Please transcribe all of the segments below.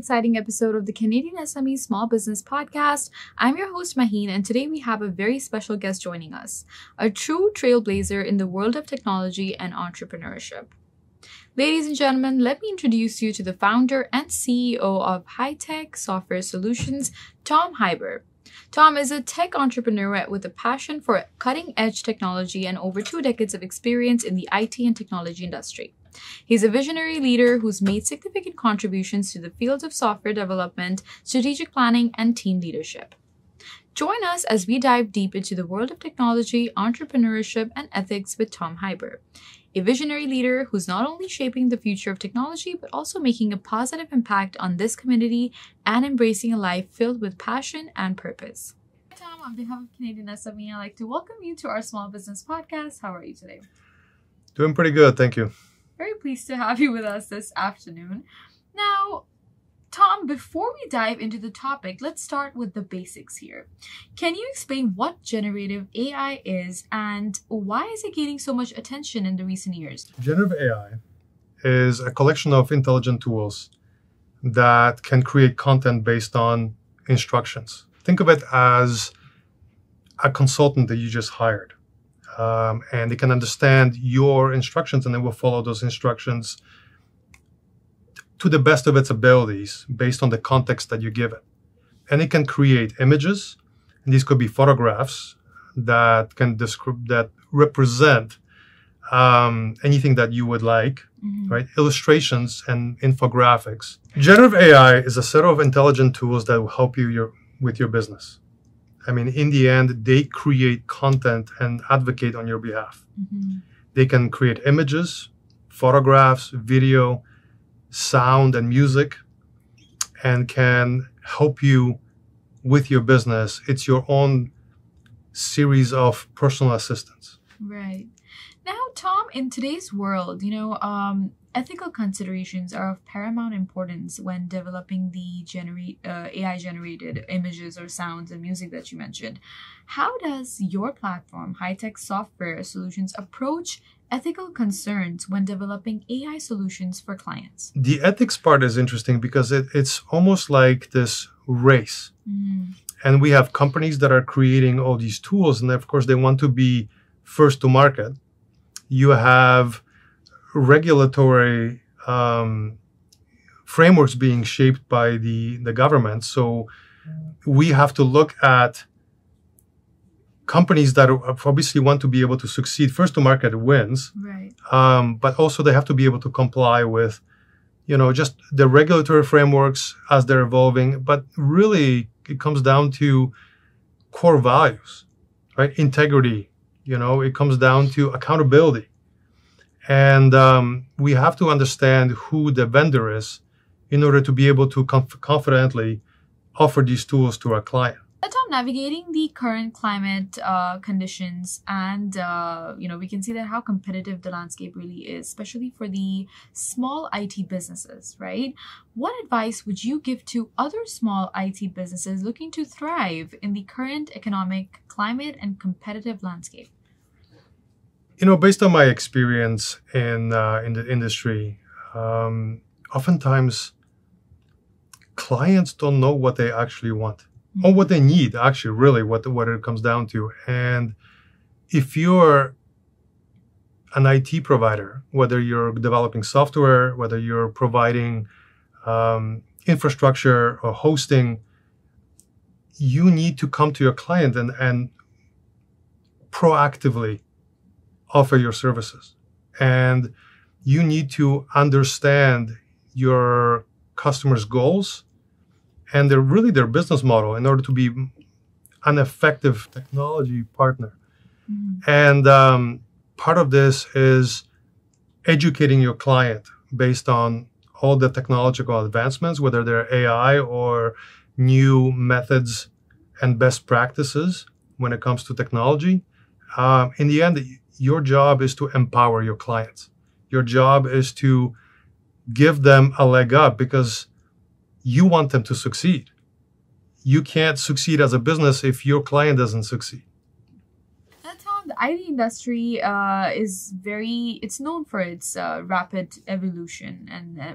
exciting episode of the Canadian SME Small Business Podcast. I'm your host, Maheen, and today we have a very special guest joining us, a true trailblazer in the world of technology and entrepreneurship. Ladies and gentlemen, let me introduce you to the founder and CEO of Heitech Software Solutions, Tom Heiber. Tom is a tech entrepreneur with a passion for cutting-edge technology and over 2 decades of experience in the IT and technology industry. He's a visionary leader who's made significant contributions to the fields of software development, strategic planning, and team leadership. Join us as we dive deep into the world of technology, entrepreneurship, and ethics with Tom Heiber, a visionary leader who's not only shaping the future of technology, but also making a positive impact on this community and embracing a life filled with passion and purpose. Hi, Tom. On behalf of Canadian SME, I'd like to welcome you to our Small Business Podcast. How are you today? Doing pretty good, thank you. Very pleased to have you with us this afternoon. Now, Tom, before we dive into the topic, let's start with the basics here. Can you explain what generative AI is and why is it gaining so much attention in the recent years? Generative AI is a collection of intelligent tools that can create content based on instructions. Think of it as a consultant that you just hired. And it can understand your instructions and it will follow those instructions to the best of its abilities based on the context that you give it. And it can create images, and these could be photographs that can that represent anything that you would like, right? Illustrations and infographics. Generative AI is a set of intelligent tools that will help you with your business. I mean, in the end, they create content and advocate on your behalf. They can create images, photographs, video, sound, and music, and can help you with your business. It's your own series of personal assistants. Right. Now, Tom, in today's world, ethical considerations are of paramount importance when developing the AI-generated images or sounds and music that you mentioned. How does your platform, Heitech Software Solutions, approach ethical concerns when developing AI solutions for clients? The ethics part is interesting because it's almost like this race. And we have companies that are creating all these tools, and of course, they want to be first to market. You have regulatory frameworks being shaped by the government. So we have to look at companies that obviously want to be able to succeed. First to market wins, right? But also they have to be able to comply with, just the regulatory frameworks as they're evolving. But really, it comes down to core values, right? Integrity. It comes down to accountability. And we have to understand who the vendor is in order to be able to confidently offer these tools to our client. Tom, navigating the current climate conditions and, we can see that how competitive the landscape really is, especially for the small IT businesses, right? What advice would you give to other small IT businesses looking to thrive in the current economic climate and competitive landscape? Based on my experience in the industry, oftentimes clients don't know what they actually want or what they need, actually, really, what it comes down to. And if you're an IT provider, whether you're developing software, whether you're providing infrastructure or hosting, you need to come to your client and proactively offer your services. And you need to understand your customers' goals and their business model in order to be an effective technology partner. And part of this is educating your client based on all the technological advancements, whether they're AI or new methods and best practices when it comes to technology. In the end, your job is to empower your clients. Your job is to give them a leg up because you want them to succeed. You can't succeed as a business if your client doesn't succeed. Tom, the IT industry it's known for its rapid evolution,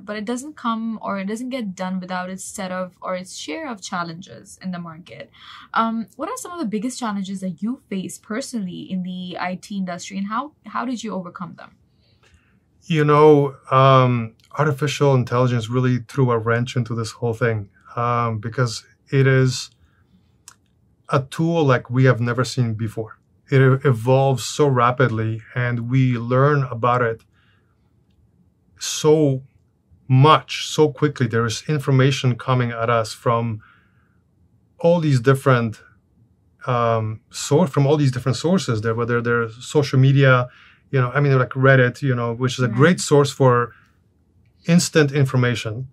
but it doesn't come or it doesn't get done without its share of challenges in the market. What are some of the biggest challenges that you face personally in the IT industry, and how did you overcome them? Artificial intelligence really threw a wrench into this whole thing because it is a tool like we have never seen before. It evolves so rapidly, and we learn about it so much, so quickly. There is information coming at us from all these different sources. There, whether they're social media, like Reddit, which is a great source for instant information.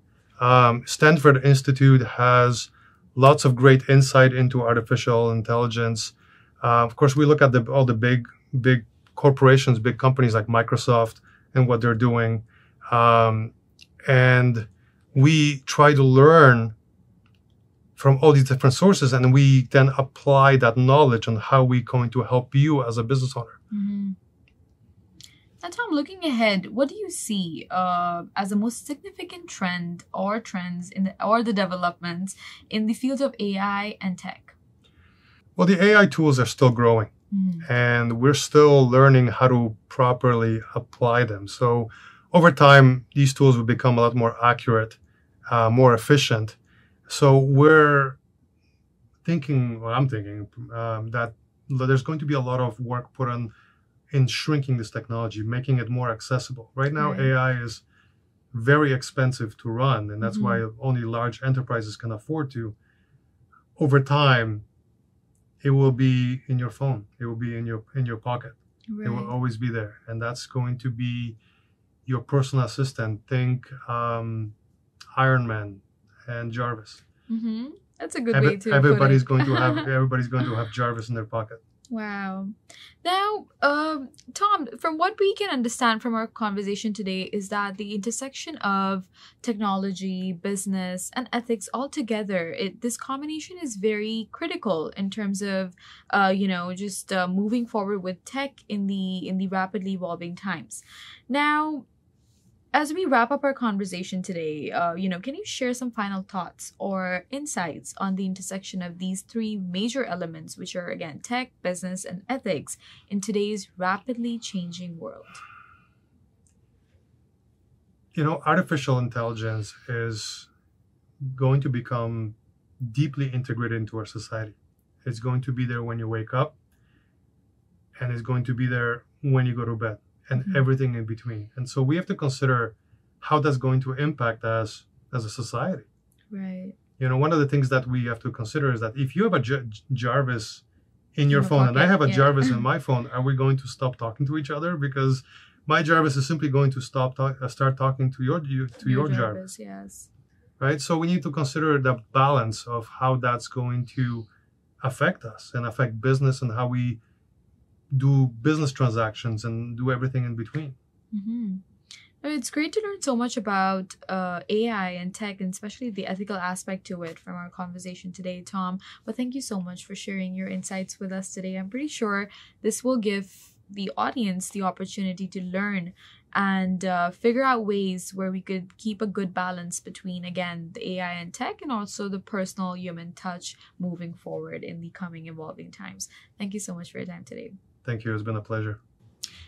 Stanford Institute has lots of great insight into artificial intelligence. Of course, we look at all the big corporations, big companies like Microsoft and what they're doing. And we try to learn from all these different sources, and we then apply that knowledge on how we're going to help you as a business owner. Mm-hmm. Now, Tom, looking ahead, what do you see as the most significant trend or trends or the developments in the field of AI and tech? Well, the AI tools are still growing, and we're still learning how to properly apply them. So over time, these tools will become a lot more accurate, more efficient. So I'm thinking that there's going to be a lot of work put on in shrinking this technology, making it more accessible. Right now, AI is very expensive to run, and that's why only large enterprises can afford to. Over time, it will be in your phone. It will be in your pocket. Right. It will always be there, and that's going to be your personal assistant. Think Iron Man and Jarvis. Mm-hmm. That's a good way to everybody's put it. Everybody's going to have Jarvis in their pocket. Wow. Now, Tom, from what we can understand from our conversation today is that the intersection of technology, business, and ethics all together, this combination is very critical in terms of, moving forward with tech in the rapidly evolving times. Now, as we wrap up our conversation today, can you share some final thoughts or insights on the intersection of these three major elements, which are, again, tech, business, and ethics in today's rapidly changing world? Artificial intelligence is going to become deeply integrated into our society. It's going to be there when you wake up, and it's going to be there when you go to bed, and everything in between. And so we have to consider how that's going to impact us as a society. Right. One of the things that we have to consider is that if you have a Jarvis in your phone, and I have a Jarvis in my phone, are we going to stop talking to each other? Because my Jarvis is simply going to start talking to your Jarvis. Yes. Right. So we need to consider the balance of how that's going to affect us and affect business and how we do business transactions and do everything in between. Mm-hmm. It's great to learn so much about AI and tech, and especially the ethical aspect to it from our conversation today, Tom. But thank you so much for sharing your insights with us today. I'm pretty sure this will give the audience the opportunity to learn and figure out ways where we could keep a good balance between, again, the AI and tech, and also the personal human touch moving forward in the coming evolving times. Thank you so much for your time today. Thank you. It's been a pleasure.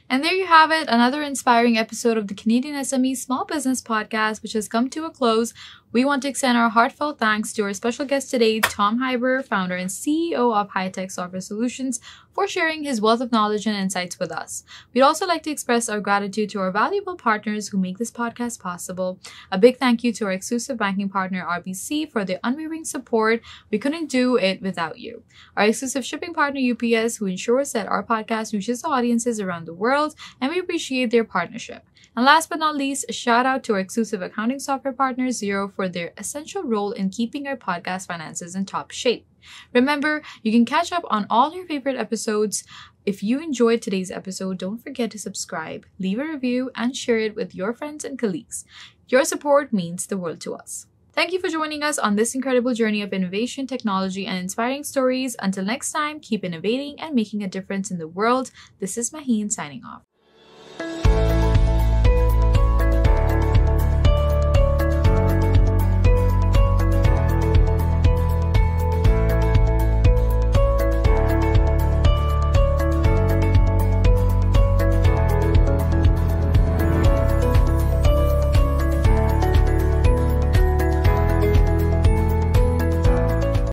And there you have it, another inspiring episode of the Canadian SME Small Business Podcast, which has come to a close. We want to extend our heartfelt thanks to our special guest today, Tom Heiber, founder and CEO of Heitech Software Solutions, for sharing his wealth of knowledge and insights with us. We'd also like to express our gratitude to our valuable partners who make this podcast possible. A big thank you to our exclusive banking partner, RBC, for their unwavering support. We couldn't do it without you. Our exclusive shipping partner, UPS, who ensures that our podcast reaches audiences around the world, and we appreciate their partnership. And last but not least, a shout out to our exclusive accounting software partner, Xero, for their essential role in keeping our podcast finances in top shape. Remember, you can catch up on all your favorite episodes. If you enjoyed today's episode, don't forget to subscribe, leave a review, and share it with your friends and colleagues. Your support means the world to us. Thank you for joining us on this incredible journey of innovation, technology, and inspiring stories. Until next time, keep innovating and making a difference in the world. This is Maheen signing off.